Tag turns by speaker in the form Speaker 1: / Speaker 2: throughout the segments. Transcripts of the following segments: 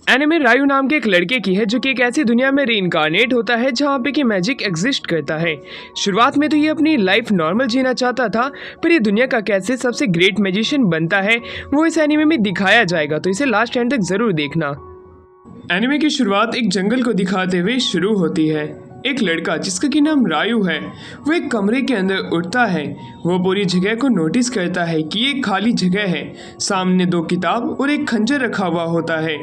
Speaker 1: Anime Rayu नाम के एक लड़के की है जो कि एक ऐसी दुनिया में रीइंकार्नेट होता है जहाँ पे कि मैजिक एग्जिस्ट करता है। शुरुआत में तो ये अपनी लाइफ नॉर्मल जीना चाहता था, पर ये दुनिया का कैसे सबसे ग्रेट मैजिशियन बनता है वो इस एनिमे में दिखाया जाएगा, तो इसे लास्ट एंड तक जरूर देखना। एनिमे की शुरुआत एक जंगल को दिखाते हुए शुरू होती है। एक लड़का जिसका कि नाम रायू है वो एक कमरे के अंदर उठता है। वो पूरी जगह को नोटिस करता है कि ये खाली जगह है, सामने 2 किताब और एक खंजर रखा हुआ होता है।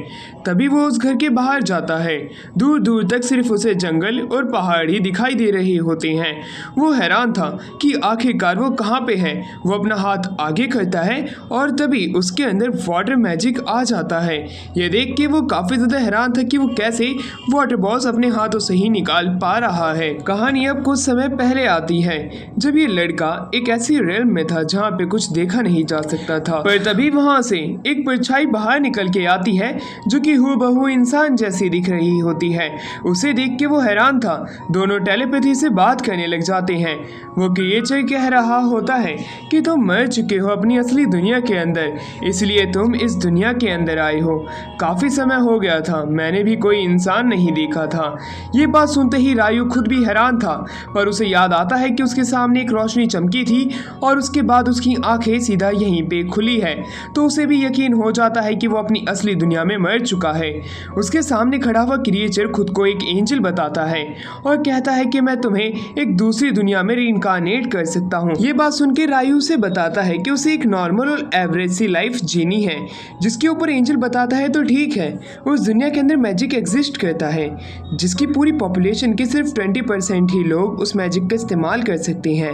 Speaker 1: तभी वो उस घर के बाहर जाता है। दूर दूर तक सिर्फ उसे जंगल और पहाड़ ही दिखाई दे रहे होते हैं। वो हैरान था कि आखिरकार वो कहाँ पे है। वो अपना हाथ आगे करता है और तभी उसके अंदर वाटर मैजिक आ जाता है। ये देख के वो काफ़ी ज़्यादा हैरान था कि वो कैसे वाटर बॉल्स अपने हाथों से ही निकाल पा रहा है। कहानी अब कुछ समय पहले आती है जब ये लड़का एक ऐसी रेलम में था जहाँ पे कुछ देखा नहीं जा सकता था, पर तभी वहाँ से एक परछाई बाहर निकल के आती है जो कि हूबहू इंसान जैसी दिख रही होती है। उसे देख के वो हैरान था। दोनों टेलीपैथी से बात करने लग जाते हैं। वो क्रिएचर कह रहा होता है कि तुम मर चुके हो अपनी असली दुनिया के अंदर, इसलिए तुम इस दुनिया के अंदर आए हो। काफी समय हो गया था, मैंने भी कोई इंसान नहीं देखा था। ये बात सुनते ही रायू खुद भी हैरान था, पर उसे याद आता है कि उसके सामने एक रोशनी चमकी थी और उसके बाद उसकी आंखें सीधा यहीं पे खुली है। तो उसे भी यकीन हो जाता है कि वो अपनी असली दुनिया में मर चुका है। उसके सामने खड़ा हुआ क्रिएचर खुद को एक एंजल बताता है और कहता है कि मैं तुम्हें एक दूसरी दुनिया में रीइंकार्नेट कर सकता हूँ। ये बात सुन के रायू से बताता है कि उसे एक नॉर्मल और एवरेज सी लाइफ जीनी है। जिसके ऊपर एंजल बताता है तो ठीक है, उस दुनिया के अंदर मैजिक एग्जिस्ट करता है जिसकी पूरी पॉपुलेशन के सिर्फ 20% ही लोग उस मैजिक का इस्तेमाल कर सकते हैं।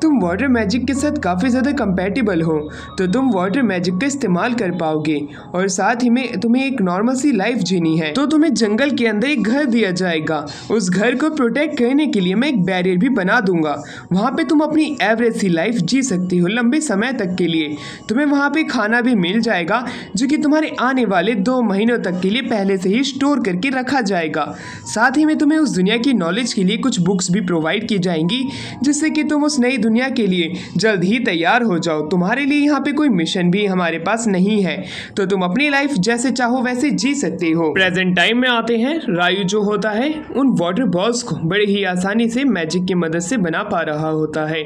Speaker 1: तुम वाटर मैजिक के साथ काफ़ी ज़्यादा कंपैटिबल हो तो तुम वाटर मैजिक का इस्तेमाल कर पाओगे, और साथ ही में तुम्हें एक नॉर्मल सी लाइफ जीनी है तो तुम्हें जंगल के अंदर एक घर दिया जाएगा। उस घर को प्रोटेक्ट करने के लिए मैं एक बैरियर भी बना दूंगा। वहाँ पे तुम अपनी एवरेज सी लाइफ जी सकती हो लंबे समय तक के लिए। तुम्हें वहाँ पे खाना भी मिल जाएगा जो कि तुम्हारे आने वाले 2 महीनों तक के लिए पहले से ही स्टोर करके रखा जाएगा। साथ ही में तुम्हें उस दुनिया की नॉलेज के लिए कुछ बुक्स भी प्रोवाइड की जाएंगी जिससे कि तुम उस नई दुनिया के लिए जल्द ही तैयार हो जाओ। तुम्हारे लिए यहाँ पे कोई मिशन भी हमारे पास नहीं है, तो तुम अपनी लाइफ जैसे चाहो वैसे जी सकते हो। प्रेजेंट टाइम में आते हैं। रायू जो होता है उन वाटर बॉल्स को बड़े ही आसानी से मैजिक की मदद से बना पा रहा होता है।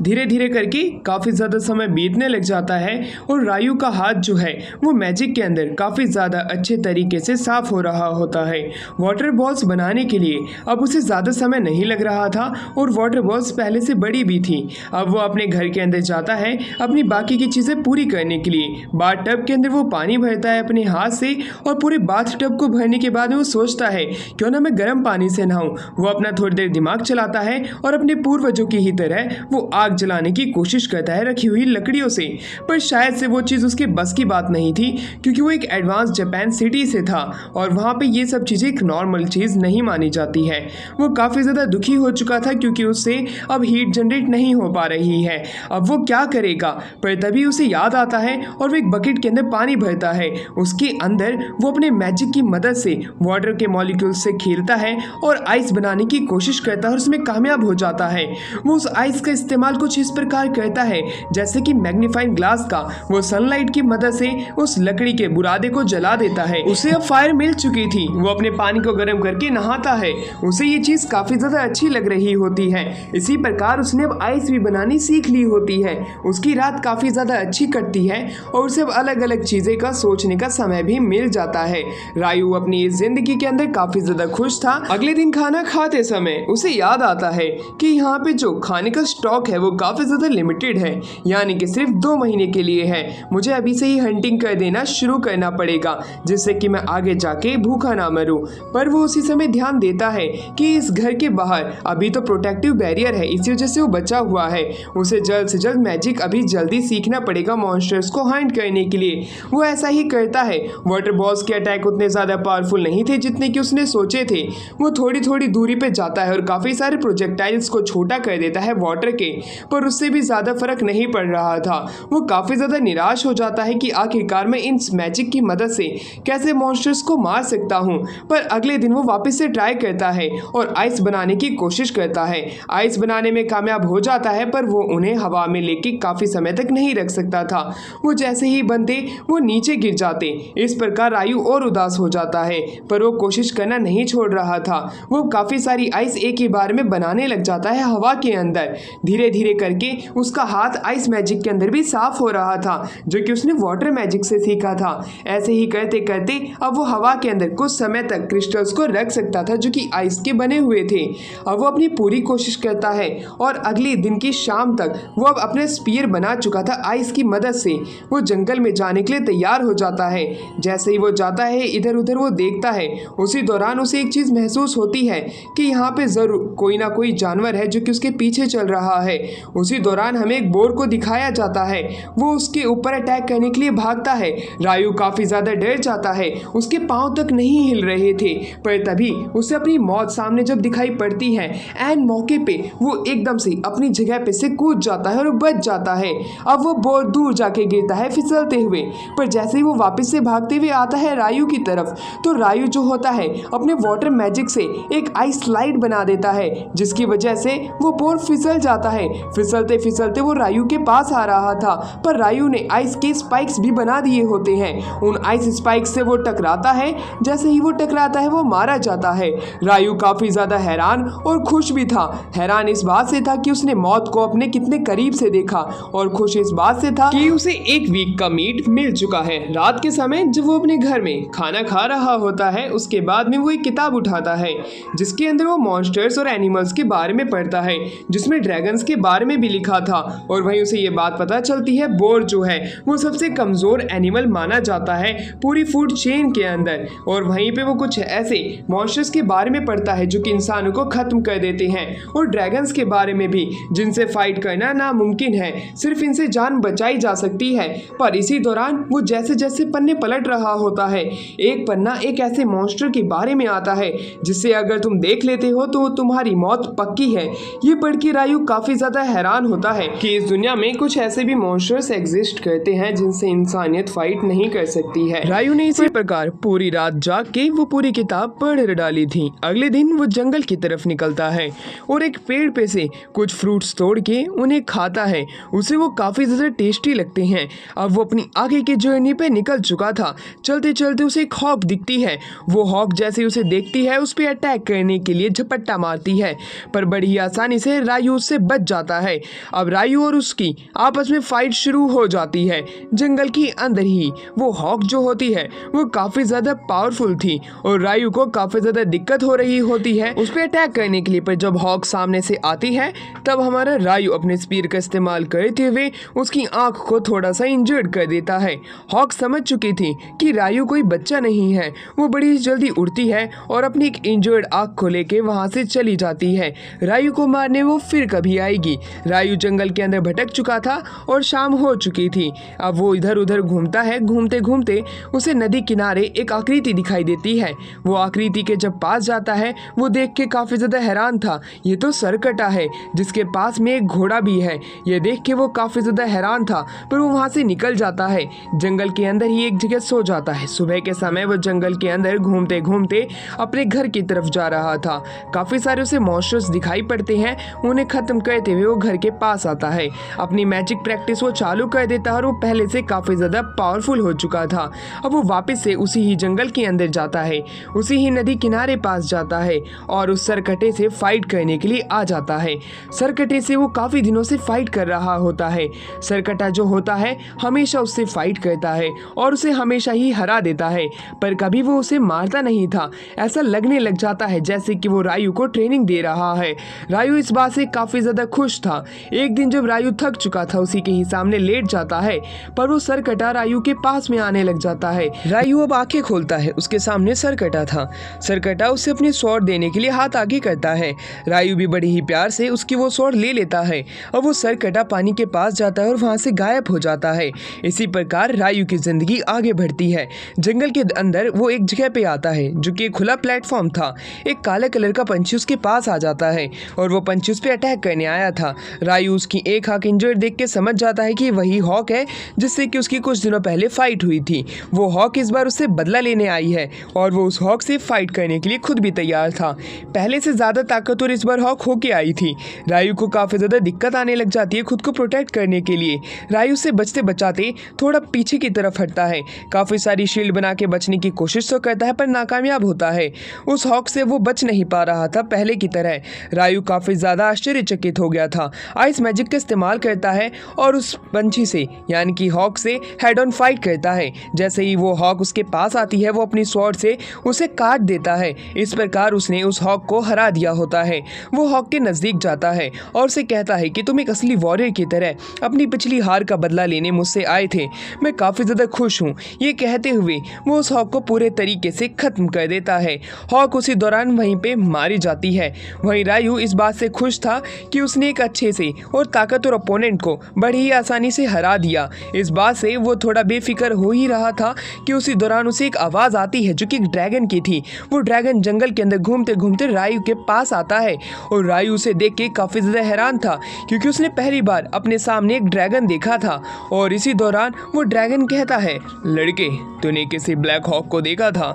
Speaker 1: धीरे धीरे करके काफ़ी ज़्यादा समय बीतने लग जाता है और रायू का हाथ जो है वो मैजिक के अंदर काफ़ी ज़्यादा अच्छे तरीके से साफ हो रहा होता है। वाटर बॉल्स बनाने के लिए अब उसे ज़्यादा समय नहीं लग रहा था और वाटर बॉल्स पहले से बड़ी भी थी। अब वो अपने घर के अंदर जाता है अपनी बाकी की चीज़ें पूरी करने के लिए। बाथ टब के अंदर वो पानी भरता है अपने हाथ से और पूरे बाथ टब को भरने के बाद वो सोचता है क्यों ना मैं गर्म पानी से नहाऊं। वो अपना थोड़ी देर दिमाग चलाता है और अपने पूर्वजों की ही तरह वो आग जलाने की कोशिश करता है रखी हुई लकड़ियों से, पर शायद से वो चीज़ उसके बस की बात नहीं थी क्योंकि वो एक एडवांस जापान सिटी से था और वहाँ पर ये सब चीज़ें एक नॉर्मल चीज़ नहीं मानी जाती है। वो काफ़ी ज़्यादा दुखी हो चुका था क्योंकि उससे अब हीट जनरेट नहीं हो पा रही है। अब वो क्या करेगा, पर तभी उसे याद आता है और वो एक बकेट के अंदर पानी भरता है। उसके अंदर वो अपने मैजिक की मदद से वाटर के मॉलिक्यूल्स से खेलता है और आइस बनाने की कोशिश करता है और उसमें कामयाब हो जाता है। वो उस आइस का इस्तेमाल कुछ इस प्रकार करता है जैसे कि मैग्नीफाइंग ग्लास का। वो सनलाइट की मदद से उस लकड़ी के बुरादे को जला देता है। उसे अब फायर मिल चुकी थी। वो अपने पानी को गर्म करके नहाता है। उसे ये चीज़ काफ़ी ज़्यादा अच्छी लग रही होती है। इसी प्रकार उसने अब आइस भी बनानी सीख ली होती है। उसकी रात काफ़ी ज़्यादा अच्छी कटती है और उसे अब अलग अलग चीज़ें का सोचने का समय भी मिल जाता है। रायू अपनी इस जिंदगी के अंदर काफ़ी ज़्यादा खुश था। अगले दिन खाना खाते समय उसे याद आता है कि यहाँ पे जो खाने का स्टॉक है वो काफ़ी ज़्यादा लिमिटेड है, यानी कि सिर्फ 2 महीने के लिए है। मुझे अभी से ही हंटिंग कर देना शुरू करना पड़ेगा जिससे कि मैं आगे जाके भूखा ना मरूं। पर वो उसी समय ध्यान देता है कि इस घर के बाहर अभी तो प्रोटेक्टिव बैरियर है, इसी वजह से वो बचा हुआ है। उसे जल्द से जल्द मैजिक अभी जल्दी सीखना पड़ेगा मॉन्स्टर्स को हंट करने के लिए। वो ऐसा ही करता है। वाटर बॉल्स के अटैक उतने ज़्यादा पावरफुल नहीं थे जितने कि उसने सोचे थे। वो थोड़ी थोड़ी दूरी पे जाता है और काफ़ी सारे प्रोजेक्टाइल्स को छोटा कर देता है वाटर के, पर उससे भी ज़्यादा फर्क नहीं पड़ रहा था। वो काफ़ी ज़्यादा निराश हो जाता है कि आखिरकार मैं इन मैजिक की मदद से कैसे मॉन्स्टर्स को मार सकता हूँ। पर अगले दिन वो वापस से ट्राई करता है और आइस बनाने की कोशिश करता है। आइस बनाने में कामयाब हो जाता है, पर वो उन्हें हवा में लेके काफी समय तक नहीं रख सकता था। वो जैसे ही बनते वो नीचे गिर जाते। इस प्रकार रायू और उदास हो जाता है, पर वो कोशिश करना नहीं छोड़ रहा था। वो काफी सारी आइस एक ही बार में बनाने लग जाता है हवा के अंदर। धीरे धीरे करके उसका हाथ आइस मैजिक के अंदर भी साफ हो रहा था, जो कि उसने वाटर मैजिक से सीखा था। ऐसे ही करते करते अब वो हवा के अंदर कुछ समय तक क्रिस्टल्स को रख सकता था, जो कि आइस के बने हुए थे। अब वो अपनी पूरी कोशिश करता है और अगले दिन की शाम तक वो अब अपने स्पीयर बना चुका था आइस की मदद से। वो जंगल में जाने के लिए तैयार हो जाता है। जैसे ही वो जाता है, इधर उधर वो देखता है, उसी दौरान उसे एक चीज महसूस होती है कि यहाँ पे जरूर कोई ना कोई जानवर है जो कि उसके पीछे चल रहा है। उसी दौरान हमें एक बोर को दिखाया जाता है, वो उसके ऊपर अटैक करने के लिए भागता है। रायू काफी ज्यादा डर जाता है, उसके पांव तक नहीं हिल रहे थे, पर तभी उसे अपनी मौत सामने जब दिखाई पड़ती है, एन मौके पे वो एकदम से अपनी जगह पे से कूद जाता है और बच जाता है। अब वो बहुत दूर जाके गिरता है फिसलते हुए, पर जैसे ही वो वापस से भागते हुए आता है रायू की तरफ, तो रायू जो होता है अपने वाटर मैजिक से एक आइस स्लाइड बना देता है, जिसकी वजह से वो बोर फिसल जाता है। फिसलते फिसलते वो रायू के पास आ रहा था, पर रायू ने आइस के स्पाइक्स भी बना दिए होते हैं। उन आइस स्पाइक्स से वो टकराता है। जैसे ही वो टकराता है वो मारा जाता है। रायू काफी ज्यादा हैरान और खुश भी था। हैरान इस बात से था कि उसने मौत को अपने कितने करीब से देखा, और खुश इस बात से था कि उसे एक वीक का मीट मिल चुका है। रात के समय जब वो अपने घर में खाना खा रहा होता है, उसके बाद में वो एक किताब उठाता है, जिसके अंदर वो मॉन्स्टर्स और एनिमल्स के बारे में पढ़ता है, जिसमें ड्रैगन्स के बारे में भी लिखा था। और वहीं उसे ये बात पता चलती है, बोर जो है वो सबसे कमजोर एनिमल माना जाता है पूरी फूड चेन के अंदर। और वहीं पे वो कुछ ऐसे मॉन्स्टर्स के बारे में पढ़ता है जो कि इंसानों को खत्म कर देते हैं, और ड्रैगन्स के बारे में भी, जिनसे फाइट करना नामुमकिन है, सिर्फ इनसे जान बचाई जा सकती है। पर इसी दौरान वो जैसे जैसे पन्ने पलट रहा होता है, एक पन्ना एक ऐसे मॉन्स्टर के बारे में आता है जिससे अगर तुम देख लेते हो तो तुम्हारी मौत पक्की है। ये पढ़ के रायू काफी ज्यादा हैरान होता है कि इस दुनिया में कुछ ऐसे भी मॉन्स्टर्स एग्जिस्ट करते हैं जिनसे इंसानियत फाइट नहीं कर सकती है। रायू ने इसी प्रकार पूरी रात जाग के वो पूरी किताब पढ़ डाली थी। अगले दिन वो जंगल की तरफ निकलता है और एक पेड़ पे से कुछ फ्रूट्स तोड़ के उन्हें खाता है। उसे वो काफी ज्यादा टेस्टी लगते हैं। अब वो अपनी आगे की जर्नी पे निकल चुका था। चलते चलते उसे एक हॉक दिखती है। वो हॉक जैसे उसे देखती है, उस पर अटैक करने के लिए झपट्टा मारती है, पर बड़ी आसानी से रायू उससे बच जाता है। अब रायू और उसकी आपस में फाइट शुरू हो जाती है जंगल के अंदर ही। वो हॉक जो होती है वो काफी ज्यादा पावरफुल थी और रायू को काफी ज्यादा दिक्कत हो रही होती है उस पर अटैक करने के लिए। पर जब हॉक सामने से आती है, तब हमारा रायू अपने स्पीयर का इस्तेमाल करते हुए उसकी आंख को थोड़ा सा इंजर्ड कर देता है। हॉक समझ चुकी थी कि रायू कोई बच्चा नहीं है। वो बड़ी जल्दी उड़ती है और अपनी एक इंजर्ड आंख को लेके वहां से चली जाती है। रायू को मारने वो फिर कभी आएगी। रायू जंगल के अंदर भटक चुका था और शाम हो चुकी थी। अब वो इधर उधर घूमता है। घूमते घूमते उसे नदी किनारे एक आकृति दिखाई देती है। वो आकृति के जब पास जाता है, वो देख के काफी ज्यादा हैरान था। ये तो सरकटा है जिसके पास में एक घोड़ा भी है। ये देख के वो काफी ज्यादा हैरान था, पर वो वहां से निकल जाता है। जंगल के अंदर ही एक जगह सो जाता है। सुबह के समय वो जंगल के अंदर घूमते घूमते अपने घर की तरफ जा रहा था। काफी सारे उसे मॉन्स्टर्स दिखाई पड़ते हैं। उन्हें खत्म करते हुए वो घर के पास आता है। अपनी मैजिक प्रैक्टिस वो चालू कर देता है और वो पहले से काफी ज्यादा पावरफुल हो चुका था। अब वो वापस से उसी ही जंगल के अंदर जाता है, उसी ही नदी किनारे पास जाता है और उस सरकटे से फाइट करने के लिए आ जाता है। सरकटे से वो काफी दिनों से फाइट कर रहा होता है। सरकटा जो होता है हमेशा उससे फाइट करता है और उसे हमेशा ही हरा देता है, पर कभी वो उसे मारता नहीं था। ऐसा लगने लग जाता है जैसे कि वो रायू को ट्रेनिंग दे रहा है। रायू इस बात से काफी ज्यादा खुश था। एक दिन जब रायू थक चुका था, उसी के ही सामने लेट जाता है, पर वो सरकटा रायू के पास में आने लग जाता है। रायू अब आंखें खोलता है, उसके सामने सरकटा था। सरकटा उसे अपनी स्वॉर्ड देने के लिए हाथ आगे करता है। रायू भी बड़ी ही प्यार से उसकी वो स्वॉर्ड ले लेता है और वो सरकटा पानी के पास जाता है और वहां से गायब हो जाता है। इसी प्रकार रायू की जिंदगी आगे बढ़ती है। जंगल के अंदर वो एक जगह पे आता है जो कि एक खुला प्लेटफॉर्म था। एक काले कलर का पंछी उसके पास आ जाता है और वो पंछी उस पे अटैक करने आया था। रायू उसकी एक आंख इंजर्ड देख के समझ जाता है कि वही हॉक है जिससे कि उसकी कुछ दिनों पहले फाइट हुई थी। वो हॉक इस बार उससे बदला लेने आई है और वो उस हॉक से फाइट करने के लिए खुद भी तैयार बार था। पहले से ज़्यादा ताकतवर इस बार हॉक होके आई थी। रायू को काफ़ी ज़्यादा दिक्कत आने लग जाती है खुद को प्रोटेक्ट करने के लिए। रायू से बचते बचाते थोड़ा पीछे की तरफ हटता है, काफ़ी सारी शील्ड बना के बचने की कोशिश तो करता है पर नाकामयाब होता है। उस हॉक से वो बच नहीं पा रहा था पहले की तरह। रायू काफ़ी ज़्यादा आश्चर्यचकित हो गया था। आइस मैजिक का इस्तेमाल करता है और उस पंछी से यानी कि हॉक से हेड ऑन फाइट करता है। जैसे ही वो हॉक उसके पास आती है वो अपनी स्वॉर्ड से उसे काट देता है। इस प्रकार उसने उस हॉक को हरा दिया होता है। वो हॉक के नज़दीक जाता है और उसे कहता है कि तुम एक असली वॉरियर की तरह अपनी पिछली हार का बदला लेने मुझसे आए थे। मैं काफ़ी ज़्यादा खुश हूँ। ये कहते हुए वो उस हॉक को पूरे तरीके से ख़त्म कर देता है। हॉक उसी दौरान वहीं पे मारी जाती है। वहीं रायू इस बात से खुश था कि उसने एक अच्छे से और ताकतवर ओपोनेंट को बड़ी ही आसानी से हरा दिया। इस बात से वो थोड़ा बेफिक्र हो ही रहा था कि उसी दौरान उसे एक आवाज़ आती है जो कि एक ड्रैगन की थी। वो ड्रैगन जंगल के अंदर घूमते घूमते रायू के पास आता है और रायू उसे देख के काफ़ी ज़्यादा हैरान था क्योंकि उसने पहली बार अपने सामने एक ड्रैगन देखा था। और इसी दौरान वो ड्रैगन कहता है, लड़के तूने किसी ब्लैक हॉक को देखा था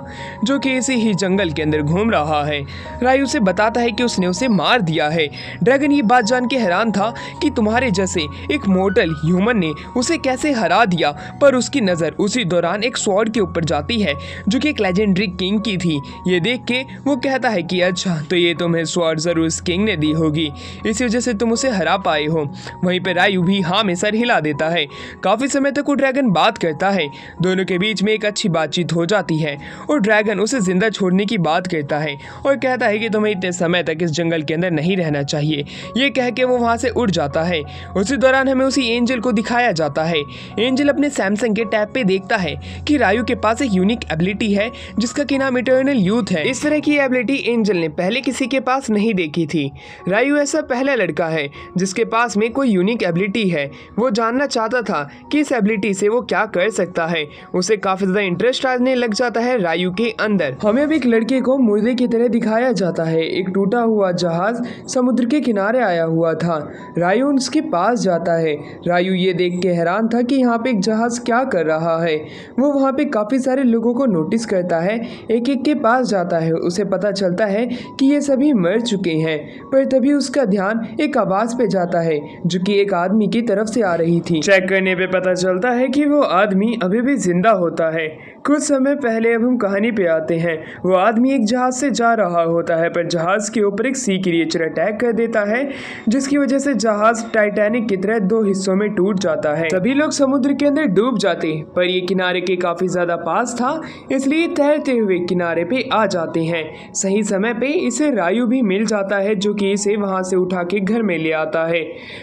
Speaker 1: जो कि इसी ही जंगल के अंदर घूम रहा है। रायू से बताता है कि उसने उसे मार दिया है। ड्रैगन ये बात जान के हैरान था कि तुम्हारे जैसे एक मोर्टल ह्यूमन ने उसे कैसे हरा दिया, पर उसकी नज़र उसी दौरान एक स्वॉर्ड के ऊपर जाती है जो कि एक लेजेंडरी किंग की थी। ये देख के वो कहता है कि अच्छा तो ये तुम्हें स्वॉर्ड ज़रूर उस किंग ने दी होगी, इसी वजह से तुम उसे हरा पाए हो। वहीं पर रायू भी हाँ में सर हिला देता है। काफ़ी समय तक वो ड्रैगन बात करता है। दोनों के बीच में एक अच्छी बातचीत हो जाती है और ड्रैगन उसे जिंदा छोड़ने की बात करता है और कहता है कि तुम्हें इतने समय तक इस जंगल के अंदर नहीं रहना चाहिए। ये कह के वो वहाँ से उड़ जाता है। उसी दौरान हमें उसी एंजल को दिखाया जाता है। एंजल अपने सैमसंग के टैब पे देखता है कि रायू के पास एक यूनिक एबिलिटी है जिसका कि नाम इटर्नल यूथ है। इस तरह की एबिलिटी एंजल ने पहले किसी के पास नहीं देखी थी। रायू ऐसा पहला लड़का है जिसके पास में कोई यूनिक एबिलिटी है। वो जानना चाहता था कि इस एबिलिटी से वो क्या कर सकता है। उसे काफी ज्यादा इंटरेस्ट आने लग जाता है रायू के अंदर। हमें अब एक लड़के को मुर्दे की तरह दिखाया जाता है। एक टूटा हुआ जहाज समुद्र के किनारे आया हुआ था। रायू उसके पास जाता है। रायू ये देख के हैरान था कि यहाँ पे एक जहाज क्या कर रहा है। वो वहाँ पे काफी सारे लोगों को नोटिस करता है, एक एक के पास जाता है। उसे पता चलता है कि ये सभी मर चुके हैं, पर तभी उसका ध्यान एक आवाज पे जाता है जो कि एक आदमी की तरफ से आ रही थी। चेक करने पे पता चलता है कि वो आदमी अभी भी जिंदा होता है। कुछ समय पहले अब हम कहानी पे आते हैं। वो आदमी एक जहाज से जा रहा होता है पर जहाज के ऊपर एक सी क्रिएचर अटैक कर देता है जिसकी वजह से जहाज टाइटैनिक की तरह दो हिस्सों में टूट जाता है। सभी लोग समुद्र के अंदर डूब जाते पर ये किनारे के काफी ज्यादा पास था इसलिए तैरते हुए किनारे पे आ जाते हैं। सही समय पे इसे रायू भी मिल जाता है जो कि इसे वहां से उठा के घर में ले आता है।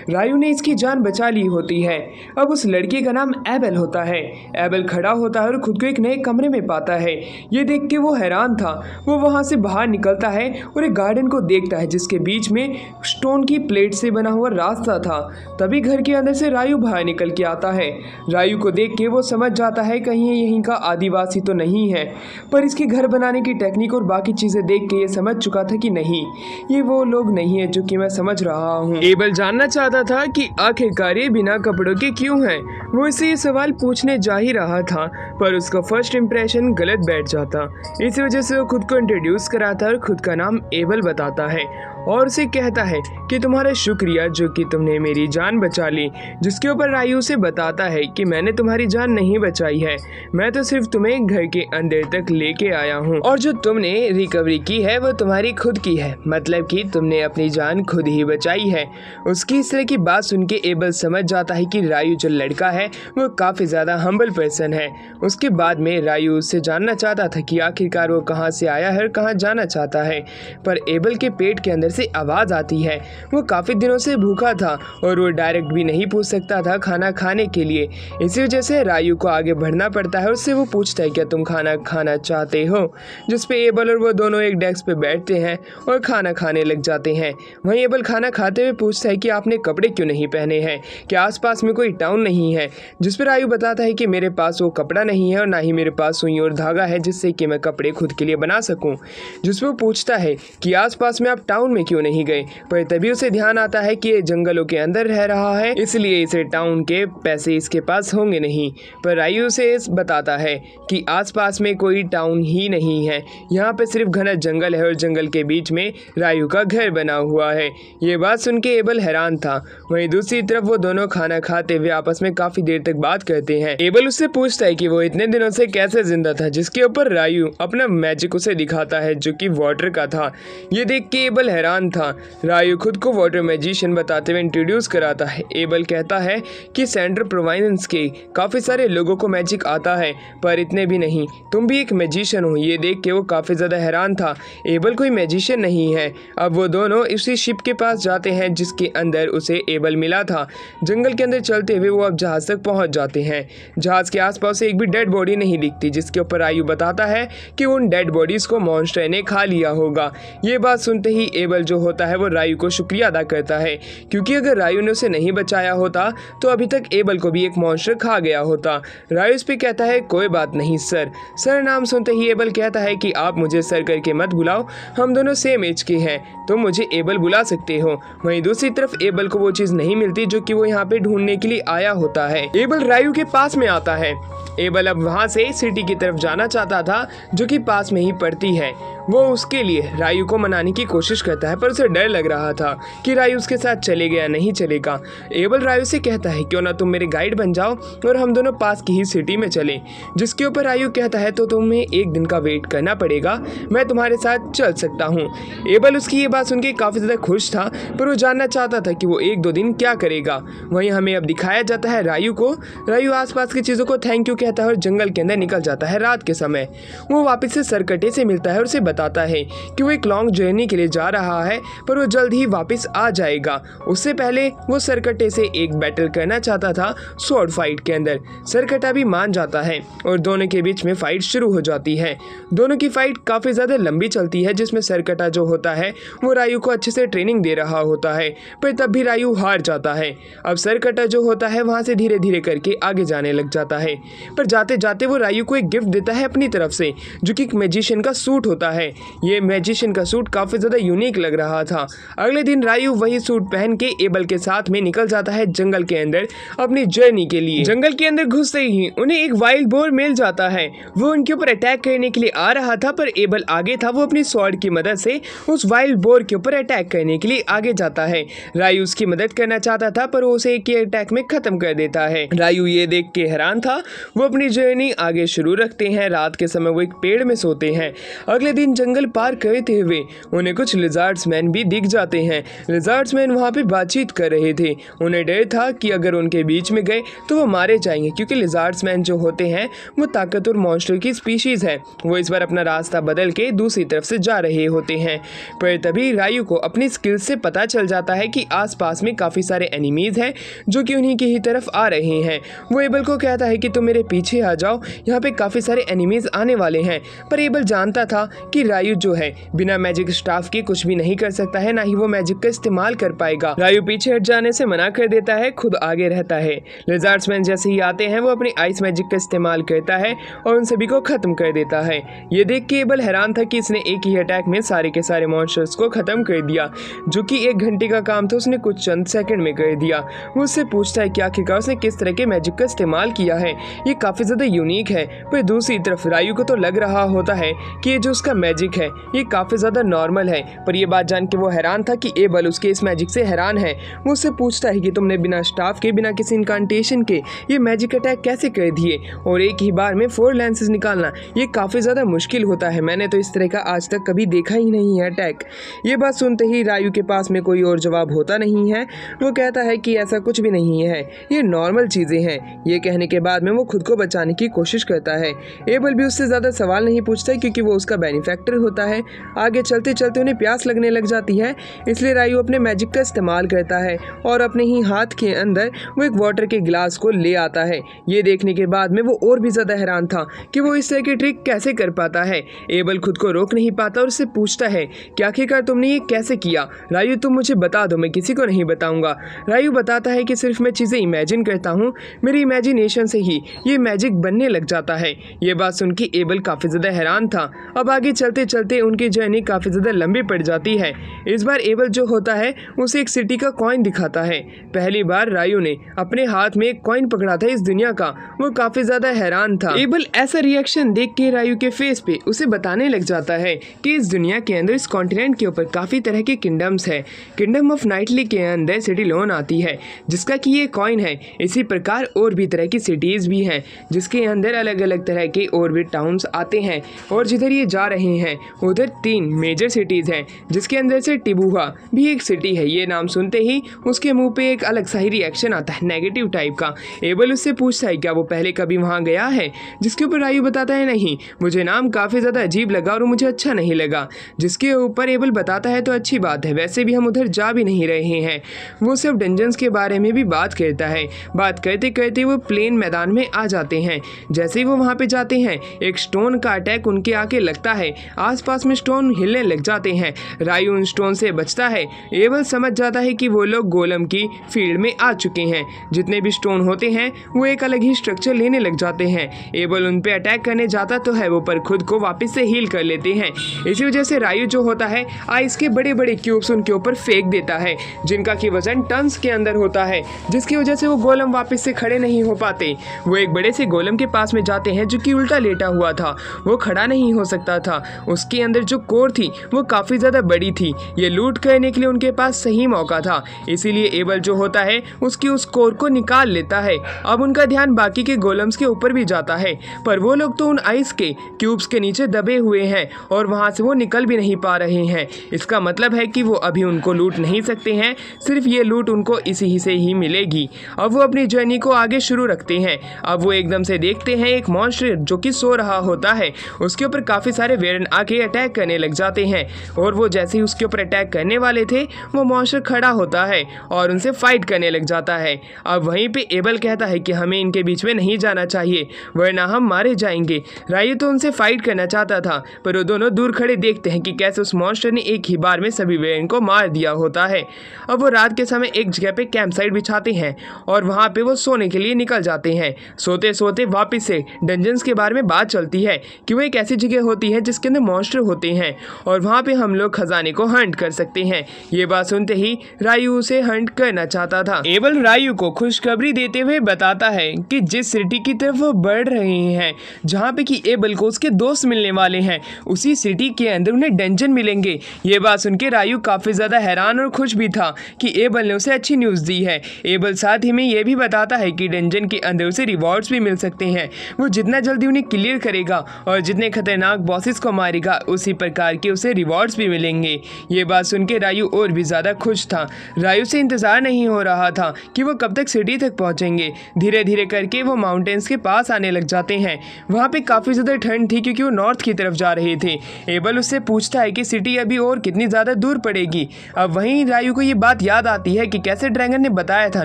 Speaker 1: रायू ने इसकी जान बचा ली होती है। अब उस लड़के का नाम एबल होता है। एबल खड़ा होता है और खुद को एक नए कमरे में पाता है। ये देख के वो हैरान था। वो वहां से बाहर निकलता है और एक गार्डन को देखता है जिसके बीच में स्टोन की प्लेट से बना हुआ रास्ता था। तभी घर के अंदर से रायू बाहर निकल के आता है। रायू को देख के वो समझ जाता है कहीं ये यहीं का आदिवासी तो नहीं है, पर इसके घर बनाने की टेक्निक और बाकी चीजें देख के ये समझ चुका था कि नहीं, ये वो लोग नहीं है जो कि मैं समझ रहा हूँ। एबल जानना चाहता था कि आखिरकार ये बिना कपड़ों के क्यों है। वो इसे ये सवाल पूछने जा ही रहा था पर उसका फर्स्ट इंप्रेशन गलत बैठ जाता। इस वजह से वो खुद को इंट्रोड्यूस कराता और खुद का नाम एबल बताता है और उसे कहता है कि तुम्हारा शुक्रिया जो कि तुमने मेरी जान बचा ली। जिसके ऊपर रायू से बताता है कि मैंने तुम्हारी जान नहीं बचाई है, मैं तो सिर्फ तुम्हें घर के अंदर तक लेके आया हूँ और जो तुमने रिकवरी की है वो तुम्हारी खुद की है, मतलब कि तुमने अपनी जान खुद ही बचाई है। उसकी इस तरह की बात सुन के एबल समझ जाता है कि रायू जो लड़का है वो काफ़ी ज़्यादा हम्बल पर्सन है। उसके बाद में रायू उससे जानना चाहता था कि आखिरकार वो कहाँ से आया है और कहाँ जाना चाहता है, पर एबल के पेट के अंदर से आवाज़ आती है। वो काफ़ी दिनों से भूखा था और वो डायरेक्ट भी नहीं पूछ सकता था खाना खाने के लिए। इसी वजह से रायू को आगे बढ़ना पड़ता है। उससे वो पूछता है क्या तुम खाना खाना चाहते हो, जिस पे एबल और वो दोनों एक डेस्क पे बैठते हैं और खाना खाने लग जाते हैं। वहीं एबल खाना खाते हुए पूछता है कि आपने कपड़े क्यों नहीं पहने हैं, क्या आसपास में कोई टाउन नहीं है। जिस पर रायू बताता है कि मेरे पास वो कपड़ा नहीं है और ना ही मेरे पास सुई और धागा है जिससे कि मैं कपड़े खुद के लिए बना सकूं। जिस पर वो पूछता है कि आसपास में आप टाउन में में क्यों नहीं गए। पर तभी उसे ध्यान आता है कि ये जंगलों के अंदर रह रहा है, इसलिए इसे टाउन के पैसे इसके पास होंगे नहीं। पर रायू उसे बताता है कि आसपास में कोई टाउन ही नहीं है, यहाँ पे सिर्फ घना जंगल है और जंगल के बीच में रायू का घर बना हुआ है। ये बात सुन के एबल हैरान था। वहीं दूसरी तरफ वो दोनों खाना खाते हुए आपस में काफी देर तक बात करते हैं। एबल उससे पूछता है कि वो इतने दिनों से कैसे जिंदा था, जिसके ऊपर रायू अपना मैजिक उसे दिखाता है जो कि वाटर का था। ये देख के एबल हैरान था। रायू खुद को वाटर मैजिशियन बताते हुए इंट्रोड्यूस कराता है। एबल कहता है कि सेंट्रल प्रोविंस के काफी सारे लोगों को मैजिक आता है, पर इतने भी नहीं, तुम भी एक मैजिशियन हो। ये देख के वो काफी ज्यादा हैरान था। एबल कोई मैजिशियन नहीं है। अब वो दोनों उसी शिप के पास जाते हैं जिसके अंदर उसे एबल मिला था। जंगल के अंदर चलते हुए वो अब जहाज तक पहुंच जाते हैं। जहाज के आसपास एक भी डेड बॉडी नहीं दिखती, जिसके ऊपर रायू बताता है कि उन डेड बॉडीज को मॉन्स्टर ने खा लिया होगा। ये बात सुनते ही एबल जो होता है वो रायू को शुक्रिया अदा करता है, क्योंकि अगर रायू ने उसे नहीं बचाया होता तो अभी तक एबल को भी एक मॉन्स्टर खा गया होता। रायू इस पे कहता है कोई बात नहीं सर। सर नाम सुनते ही एबल कहता है कि आप मुझे सर करके मत बुलाओ, हम दोनों सेम एज के हैं, तुम मुझे एबल बुला सकते हो। वहीं दूसरी तरफ एबल को वो चीज नहीं मिलती जो कि वो यहाँ पे ढूंढने के लिए आया होता है। एबल रायू के पास में आता है। एबल अब वहाँ से सिटी की तरफ जाना चाहता था जो कि पास में ही पड़ती है। वो उसके लिए रायू को मनाने की कोशिश करता है, पर उसे डर लग रहा था कि रायू उसके साथ चलेगा या नहीं चलेगा। एबल रायू से कहता है क्यों ना तुम मेरे गाइड बन जाओ और हम दोनों पास की ही सिटी में चलें, जिसके ऊपर रायू कहता है तो तुम्हें एक दिन का वेट करना पड़ेगा, मैं तुम्हारे साथ चल सकता हूँ। एबल उसकी ये बात सुन के काफ़ी ज़्यादा खुश था, पर वो जानना चाहता था कि वो एक दो दिन क्या करेगा। वहीं हमें अब दिखाया जाता है रायू को। रायू आसपास की चीज़ों को थैंक यू कहता है और जंगल के अंदर निकल जाता है। रात के समय वो वापस से सरकटे से मिलता है और उसे बताता है कि वो एक लॉन्ग जर्नी के लिए जा रहा है, पर वो जल्द ही वापस आ जाएगा। उससे पहले वो सरकटे से एक बैटल करना चाहता था स्वॉर्ड फाइट के अंदर। सरकटा भी मान जाता है और दोनों के बीच में फाइट शुरू हो जाती है। दोनों की फाइट काफ़ी ज़्यादा लंबी चलती है, जिसमें सरकटा जो होता है वो रायू को अच्छे से ट्रेनिंग दे रहा होता है, पर तब भी रायू हार जाता है। अब सरकटा जो होता है वहाँ से धीरे धीरे करके आगे जाने लग जाता है, पर जाते जाते वो रायू को एक गिफ्ट देता है अपनी तरफ से, जो कि एक मैजिशियन का सूट होता है। ये मैजिशियन का सूट काफ़ी ज़्यादा यूनिक लग रहा था। अगले दिन रायू वही सूट पहन के एबल के साथ में निकल जाता है जंगल के अंदर अपनी जर्नी के लिए। जंगल के अंदर घुसते ही उन्हें एक वाइल्ड बोर मिल जाता है। वो उनके ऊपर अटैक करने के लिए आ रहा था, पर एबल आगे था। वो अपनी स्वॉर्ड की मदद से उस वाइल्ड बोर के ऊपर अटैक करने के लिए आगे जाता है। रायू उसकी मदद करना चाहता था, पर वो उसे एक ही अटैक में खत्म कर देता है। रायू ये देख के हैरान था। वो अपनी जर्नी आगे शुरू रखते हैं। रात के समय वो एक पेड़ में सोते हैं। अगले दिन जंगल पार करते हुए उन्हें कुछ लिजार्ड्स मैन भी दिख जाते हैं। लिजार्ड्स मैन वहाँ पे बातचीत कर रहे थे। उन्हें डर था कि अगर उनके बीच में गए तो वो मारे जाएंगे, क्योंकि लिजार्ड्स मैन जो होते हैं वो ताकतवर मॉन्स्टर की स्पीशीज है। वो इस बार अपना रास्ता बदल के दूसरी तरफ से जा रहे होते हैं, पर तभी रायू को अपनी स्किल्स से पता चल जाता है कि आसपास में काफ़ी सारे एनिमीज हैं जो कि उन्हीं की ही तरफ आ रहे हैं। वो एबल को कहता है कि तुम मेरे पीछे आ जाओ, यहाँ पे काफ़ी सारे एनिमीज आने वाले हैं। पर एबल जानता था कि रायू जो है बिना मैजिक स्टाफ के कुछ भी नहीं कर सकता है, ना ही वो मैजिक का इस्तेमाल कर पाएगा। रायू पीछे हट जाने से मना कर देता है, खुद आगे रहता है। लिजार्ड्समैन जैसे ही आते हैं वो अपनी आइस मैजिक का इस्तेमाल करता है और उन सभी को खत्म कर देता है। ये देख के एबल हैरान था कि इसने एक ही अटैक में सारे के सारे मॉन्स्टर्स को खत्म कर दिया, जो कि 1 घंटे का काम था उसने कुछ चंद सेकंड में कर दिया। वो उससे पूछता है कि आखिरकार उसने किस तरह के मैजिक का इस्तेमाल किया है, ये काफ़ी ज़्यादा यूनिक है। पर दूसरी तरफ रायू को तो लग रहा होता है कि ये जो उसका मैजिक है ये काफ़ी ज़्यादा नॉर्मल है। पर ये बात जान के वो हैरान था कि एबल उसके इस मैजिक से हैरान है। वो उससे पूछता है कि तुमने बिना स्टाफ के, बिना किसी इनकांटेशन के ये मैजिक अटैक कैसे कर दिए, और एक ही बार में 4 लेंसेज निकालना ये काफ़ी ज़्यादा मुश्किल होता है, मैंने तो इस तरह का आज तक कभी देखा ही नहीं है अटैक। ये बात सुनते ही रायू के पास में कोई और जवाब होता नहीं है। वो कहता है कि ऐसा कुछ भी नहीं है, ये नॉर्मल चीज़ें हैं। ये कहने के बाद में वो खुद को बचाने की कोशिश करता है। एबल भी उससे ज़्यादा सवाल नहीं पूछता क्योंकि वो उसका बेनिफैक्टर होता है। आगे चलते चलते उन्हें प्यास लगने लग जाती है, इसलिए रायू अपने मैजिक का इस्तेमाल करता है और अपने ही हाथ के अंदर वो एक वाटर के गिलास को ले आता है। ये देखने के बाद में वो और भी ज़्यादा हैरान था कि वो इस तरह की ट्रिक कैसे कर पाता है। एबल खुद को रोक नहीं पाता और उससे पूछता है कि आखिरकार तुमने ये कैसे किया। रायू तुम मुझे बता दो, मैं किसी को नहीं बताऊंगा। रायू बताता है कि सिर्फ मैं चीज़ें इमेजिन करता हूँ, मेरी इमेजिनेशन से ही ये मैजिक बनने लग जाता है। ये बात सुन के एबल काफ़ी ज़्यादा हैरान था। अब आगे चलते चलते चलते उनकी जर्नी काफ़ी ज़्यादा लंबी पड़ जाती है। इस बार एबल जो होता है उसे एक सिटी का कॉइन दिखाता है। पहली बार रायू ने अपने हाथ में एक कॉइन पकड़ा था इस दुनिया का, वो काफ़ी ज़्यादा हैरान था। एबल ऐसा रिएक्शन देख के रायू के फेस पे उसे बताने लग जाता है कि इस दुनिया के अंदर, इस कॉन्टिनेंट के ऊपर काफ़ी तरह के किंगडम्स है। किंगडम ऑफ नाइटली के अंदर सिटी लोन आती है जिसका कि ये कॉइन है। इसी प्रकार और भी तरह की सिटीज़ भी हैं जिसके अंदर अलग अलग तरह के और भी टाउन्स आते हैं। और जिधर ये जा रहे हैं उधर 3 मेजर सिटीज़ हैं जिसके अंदर से टिबुहा भी एक सिटी है। ये नाम सुनते ही उसके मुंह पे एक अलग सा ही रिएक्शन आता है, नेगेटिव टाइप का। एबल उससे पूछता है क्या वो पहले कभी वहाँ गया है, जिसके ऊपर रायू बताता है नहीं, मुझे नाम काफ़ी ज़्यादा अजीब लगा और मुझे अच्छा नहीं लगा। जिसके ऊपर एबल बताता है तो अच्छी बात है, वैसे भी हम उधर जा भी नहीं रहे हैं। वो सिर्फ डंजन्स के बारे में भी बात करता है। बात करते करते वो प्लेन मैदान में आ जाते हैं। जैसे ही वो वहाँ पे जाते हैं एक स्टोन का अटैक उनके आके लगता है, आसपास में स्टोन हिलने लग जाते हैं। रायू उन स्टोन से बचता है। एबल समझ जाता है कि वो लोग गोलम की फील्ड में आ चुके हैं। जितने भी स्टोन होते हैं वो एक अलग ही स्ट्रक्चर लेने लग जाते हैं। एबल उन पे अटैक करने जाता तो है वो, पर खुद को वापस से हील कर लेते हैं। इसी वजह से रायू जो होता है आइस के बड़े बड़े क्यूब्स उनके ऊपर फेंक देता है जिनका कि वजन टन्स के अंदर होता है, जिसकी वजह से वो गोलम वापस से खड़े नहीं हो पाते। वो एक बड़े से गोलम के पास में जाते हैं जो कि उल्टा लेटा हुआ था, वो खड़ा नहीं हो सकता था। उसके अंदर जो कोर थी वो काफ़ी ज़्यादा बड़ी थी। ये लूट करने के लिए उनके पास सही मौका था, इसीलिए एबल जो होता है उसकी उस कोर को निकाल लेता है। अब उनका ध्यान बाकी के गोलम्स के ऊपर भी जाता है, पर वो लोग तो उन आइस के क्यूब्स के नीचे दबे हुए हैं और वहाँ से वो निकल भी नहीं पा रहे हैं। इसका मतलब है कि वो अभी उनको लूट नहीं सकते हैं, सिर्फ ये लूट उनको इसी से ही मिलेगी। अब वो अपनी जर्नी को आगे शुरू रखते हैं। अब वो एकदम से देखते हैं एक मॉन्स्टर जो कि सो रहा होता है, उसके ऊपर काफ़ी सारे वेरन आके अटैक करने लग जाते हैं। और वो जैसे ही उसके ऊपर अटैक करने वाले थे वो मॉन्स्टर खड़ा होता है और उनसे फाइट करने लग जाता है। अब वहीं पे एबल कहता है कि हमें इनके बीच में नहीं जाना चाहिए वरना हम मारे जाएंगे। रायू तो उनसे फाइट करना चाहता था, पर वो दोनों दूर खड़े देखते हैं कि कैसे उस मॉन्स्टर ने एक ही बार में सभी वेरन को मार दिया होता है। अब वो रात के समय एक जगह पे कैंप साइट बिछाते हैं और वहाँ पे वो सोने के लिए निकल जाते हैं। सोते सोते वापस से डंजन्स के बारे में बात चलती है कि वो एक ऐसी जगह होती है जिसके अंदर मॉन्स्टर होते हैं और वहाँ पे हम लोग खजाने को हंट कर सकते हैं। ये बात सुनते ही रायू उसे हंट करना चाहता था। एबल रायू को खुशखबरी देते हुए बताता है कि जिस सिटी की तरफ वो बढ़ रहे हैं, जहाँ पे कि एबल को उसके दोस्त मिलने वाले हैं, उसी सिटी के अंदर उन्हें डंजन मिलेंगे। ये बात सुन के रायू काफ़ी ज़्यादा हैरान और खुश भी था कि एबल ने उसे अच्छी न्यूज़ दी है। एबल साथ ही में ये भी बताता है कि डंजन के अंदर उसे रिवॉर्ड्स भी मिल सकते हैं। वो जितना जल्दी उन्हें क्लियर करेगा और जितने खतरनाक बॉसेस को मारेगा उसी प्रकार के उसे रिवॉर्ड्स भी मिलेंगे। ये बात सुन के रायू और भी ज़्यादा खुश था। रायू से इंतज़ार नहीं हो रहा था कि वो कब तक सिटी तक पहुँचेंगे। धीरे धीरे करके वो माउंटेन्स के पास आने लग जाते हैं। वहाँ पे काफ़ी ज़्यादा ठंड थी क्योंकि वो नॉर्थ की तरफ जा रहे थे। एबल उससे पूछता है कि सिटी अभी और कितनी ज़्यादा दूर पड़ेगी। अब वहीं रायू को ये बात याद आती है कि कैसे ड्रैगन ने बताया था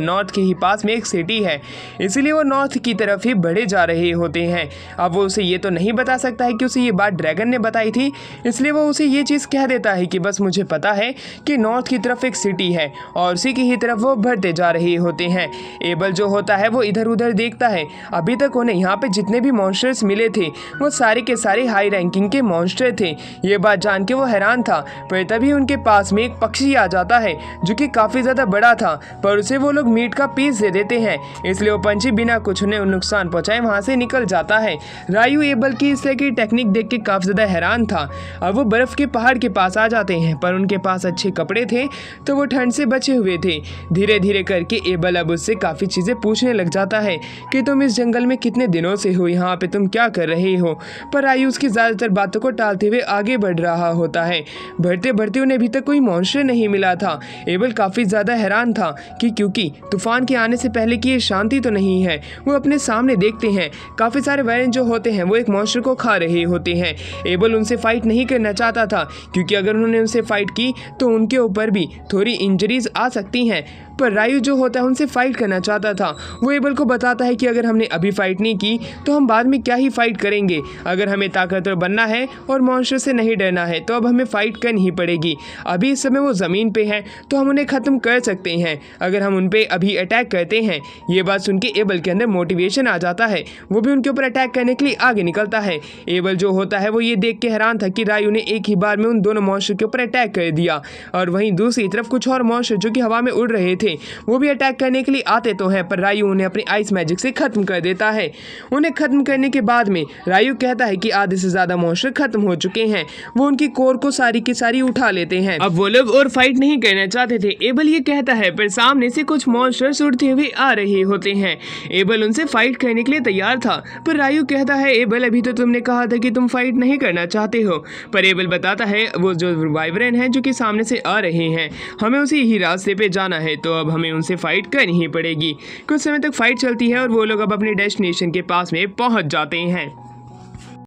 Speaker 1: नॉर्थ के ही पास में एक सिटी है, इसीलिए वो नॉर्थ की तरफ ही बढ़े जा रहे होते हैं। अब वो उसे ये तो नहीं बता सकता है कि उसे ये बात ड्रैगन ने बताई थी, इसलिए वो उसे ये चीज़ कह देता है कि बस मुझे पता है कि नॉर्थ की तरफ एक सिटी है और उसी की ही तरफ वो बढ़ते जा रहे होते हैं। एबल जो होता है वो इधर उधर देखता है। अभी तक उन्हें यहाँ पे जितने भी मॉन्स्टर्स मिले थे वो सारे के सारे हाई रैंकिंग के मॉन्स्टर थे। ये बात जान के वो हैरान था, पर तभी उनके पास में एक पक्षी आ जाता है जो कि काफ़ी ज़्यादा बड़ा था, पर उसे वो लोग मीट का पीस दे देते हैं। इसलिए वो पंछी बिना कुछ उन्हें नुकसान पहुँचाए वहाँ से निकल जाता है। रायू एबल की इस तरह की टेक्निक देख के काफ़ी ज़्यादा हैरान था। अब वो बर्फ़ के पहाड़ के पास आ जाते हैं, पर उनके पास अच्छे कपड़े थे तो वो ठंड से बचे हुए थे। धीरे धीरे करके एबल अब उससे काफ़ी चीज़ें पूछने लग जाता है कि तुम इस जंगल में कितने दिनों से हो, यहाँ पे तुम क्या कर रहे हो। पर रायू उसकी ज़्यादातर बातों को टालते हुए आगे बढ़ रहा होता है। बढ़ते बढ़ते उन्हें अभी तक कोई मॉन्स्टर नहीं मिला था। एबल काफ़ी ज़्यादा हैरान था कि क्योंकि तूफान के आने से पहले की ये शांति तो नहीं है। वो अपने सामने देखते हैं काफ़ी सारे वायरन जो होते हैं वो एक मॉन्स्टर को खा रहे होते हैं। एबल उनसे फाइट नहीं करना चाहता था क्योंकि अगर उन्होंने उनसे फाइट की तो उनके ऊपर भी थोड़ी इंजरीज आ सकती हैं। पर रायू जो होता है उनसे फाइट करना चाहता था। वो एबल को बताता है कि अगर हमने अभी फाइट नहीं की तो हम बाद में क्या ही फाइट करेंगे। अगर हमें ताकतवर बनना है और मॉन्स्टर से नहीं डरना है तो अब हमें फाइट करनी ही पड़ेगी। अभी इस समय वो ज़मीन पे हैं तो हम उन्हें ख़त्म कर सकते हैं अगर हम उन पे अभी अटैक करते हैं। ये बात सुन के एबल के अंदर मोटिवेशन आ जाता है। वो भी उनके ऊपर अटैक करने के लिए आगे निकलता है। एबल जो होता है वो ये देख के हैरान था कि रायू ने एक ही बार में उन दोनों मॉन्स्टर के ऊपर अटैक कर दिया। और वहीं दूसरी तरफ कुछ और मॉन्स्टर जो कि हवा में उड़ रहे थे वो भी अटैक करने के लिए आते तो हैं, पर रायू उन्हें अपनी आइस मैजिक से खत्म कर देता है। उन्हें खत्म करने के बाद में रायू कहता है कि आधे से ज्यादा मॉन्स्टर खत्म हो चुके हैं। वो उनकी कोर को सारी की सारी उठा लेते हैं। अब वो लोग और फाइट नहीं करना चाहते थे। एबल ये कहता है, पर सामने से कुछ मॉन्स्टर्स उड़ते हुए आ रहे होते हैं। एबल उनसे फाइट करने के लिए तैयार था, पर रायू कहता है, एबल अभी तो तुमने कहा था कि तुम फाइट नहीं करना चाहते हो। पर एबल बताता है वो जो वाइब्रेन है जो कि सामने से आ रहे हैं, हमें उसी ही रास्ते पे जाना है, तो अब हमें उनसे फाइट करनी ही पड़ेगी। कुछ समय तक फाइट चलती है और वो लोग अब अपने डेस्टिनेशन के पास में पहुंच जाते हैं।